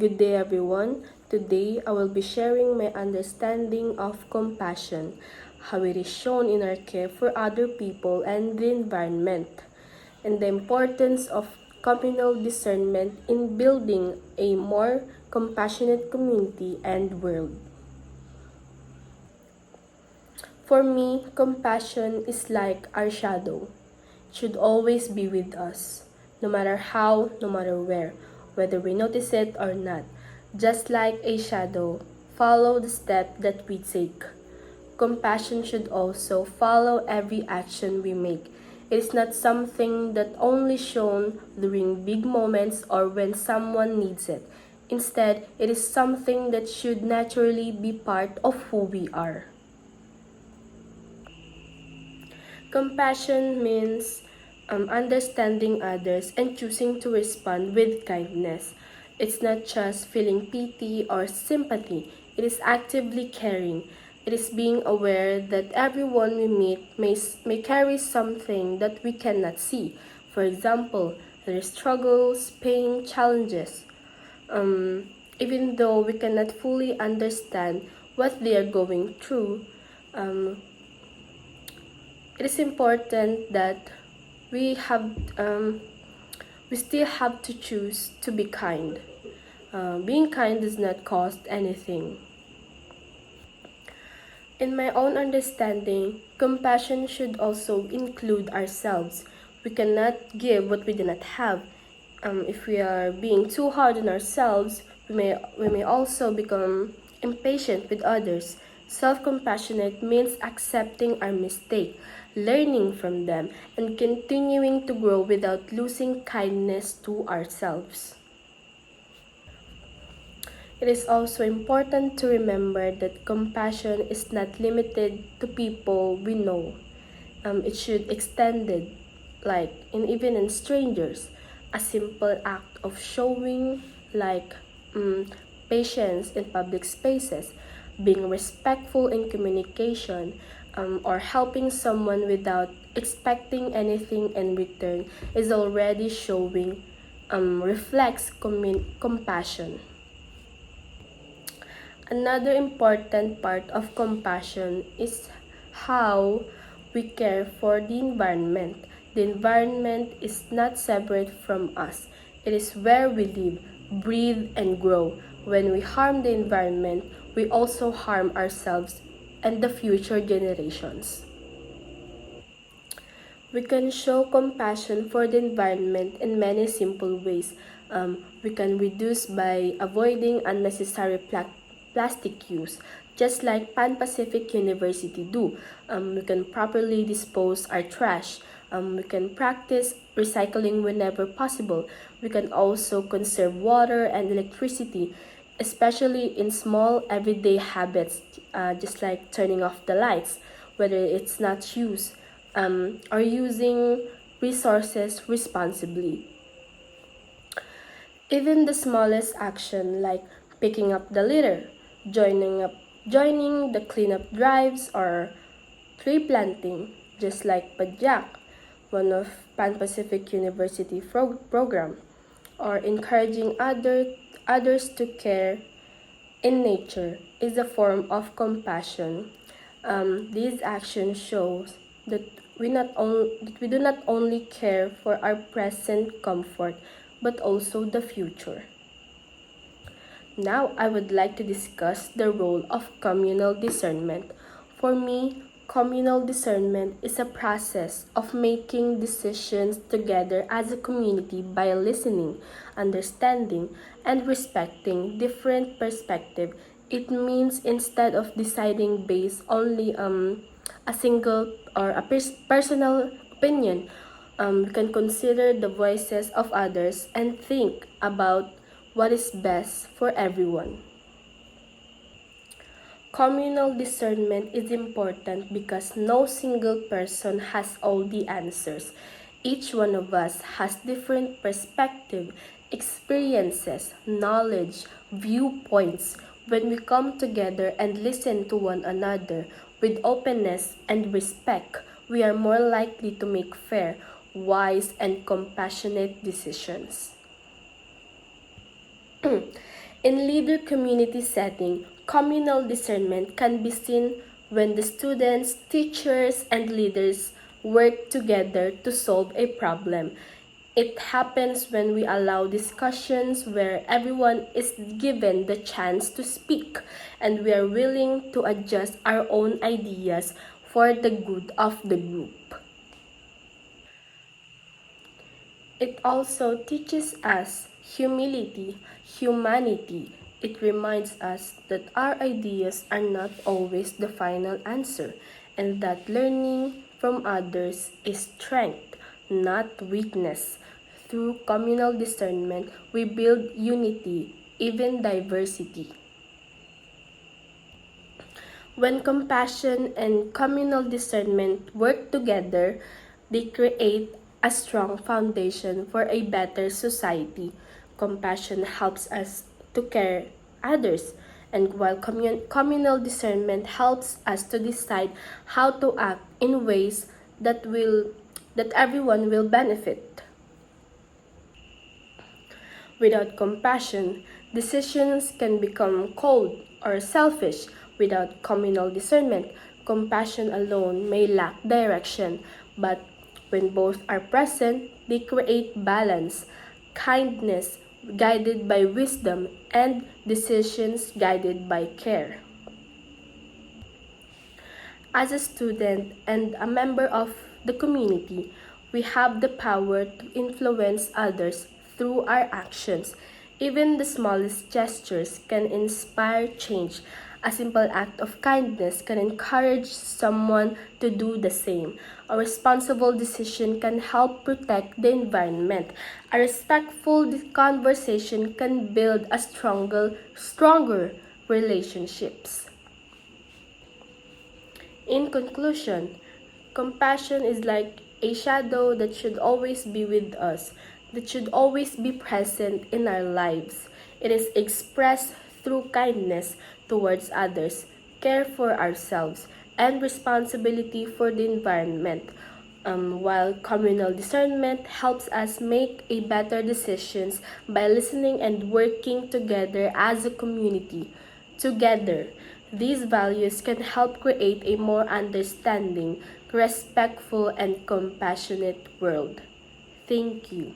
Good day, everyone. Today, I will be sharing my understanding of compassion, how it is shown in our care for other people and the environment, and the importance of communal discernment in building a more compassionate community and world. For me, compassion is like our shadow. It should always be with us, no matter how, no matter where, whether we notice it or not. Just like a shadow, follow the step that we take. Compassion should also follow every action we make. It is not something that only shown during big moments or when someone needs it. Instead, it is something that should naturally be part of who we are. Compassion means understanding others and choosing to respond with kindness. It's not just feeling pity or sympathy, it is actively caring. It is being aware that everyone we meet may carry something that we cannot see. For example, their struggles, pain, challenges. Even though we cannot fully understand what they are going through, um, it is important that we have we still have to choose to be kind. Being kind does not cost anything. In my own understanding, compassion should also include ourselves. We cannot give what we do not have. If we are being too hard on ourselves, we may also become impatient with others. Self-compassionate means accepting our mistake, learning from them, and continuing to grow without losing kindness to ourselves. It is also important to remember that compassion is not limited to people we know. It should extended, like even in strangers. A simple act of showing like patience in public spaces, being respectful in communication, or helping someone without expecting anything in return is already showing reflects compassion. Another important part of compassion is how we care for the environment. The environment is not separate from us. It is where we live, breathe, and grow. When we harm the environment, we also harm ourselves and the future generations. We can show compassion for the environment in many simple ways. We can reduce by avoiding unnecessary plastic use, just like Pan Pacific University do. We can properly dispose our trash. We can practice recycling whenever possible. We can also conserve water and electricity, especially in small everyday habits, just like turning off the lights, whether it's not used, or using resources responsibly. Even the smallest action like picking up the litter, joining the cleanup drives or tree planting, just like Pajak, one of Pan Pacific University program, or encouraging others to care in nature is a form of compassion. These actions shows that we do not only care for our present comfort but also the future. Now I would like to discuss the role of communal discernment. For me, communal discernment is a process of making decisions together as a community by listening, understanding, and respecting different perspectives. It means instead of deciding based only a single or a personal opinion, we can consider the voices of others and think about what is best for everyone. Communal discernment is important because no single person has all the answers. Each one of us has different perspective, experiences, knowledge, viewpoints. When we come together and listen to one another with openness and respect, we are more likely to make fair, wise, and compassionate decisions. In leader community setting, communal discernment can be seen when the students, teachers, and leaders work together to solve a problem. It happens when we allow discussions where everyone is given the chance to speak and we are willing to adjust our own ideas for the good of the group. It also teaches us humility, humanity. It reminds us that our ideas are not always the final answer and that learning from others is strength, not weakness. Through communal discernment, we build unity, even diversity. When compassion and communal discernment work together, they create a strong foundation for a better society. Compassion helps us to care others, and while communal discernment helps us to decide how to act in ways that everyone will benefit. Without compassion, decisions can become cold or selfish. Without communal discernment, compassion alone may lack direction, but when both are present, they create balance, kindness guided by wisdom, and decisions guided by care. As a student and a member of the community, we have the power to influence others through our actions. Even the smallest gestures can inspire change. A simple act of kindness can encourage someone to do the same. A responsible decision can help protect the environment. A respectful conversation can build a stronger relationships. In conclusion, compassion is like a shadow that should always be with us, that should always be present in our lives. It is expressed through kindness towards others, care for ourselves, and responsibility for the environment. While communal discernment helps us make a better decisions by listening and working together as a community. Together, these values can help create a more understanding, respectful, and compassionate world. Thank you.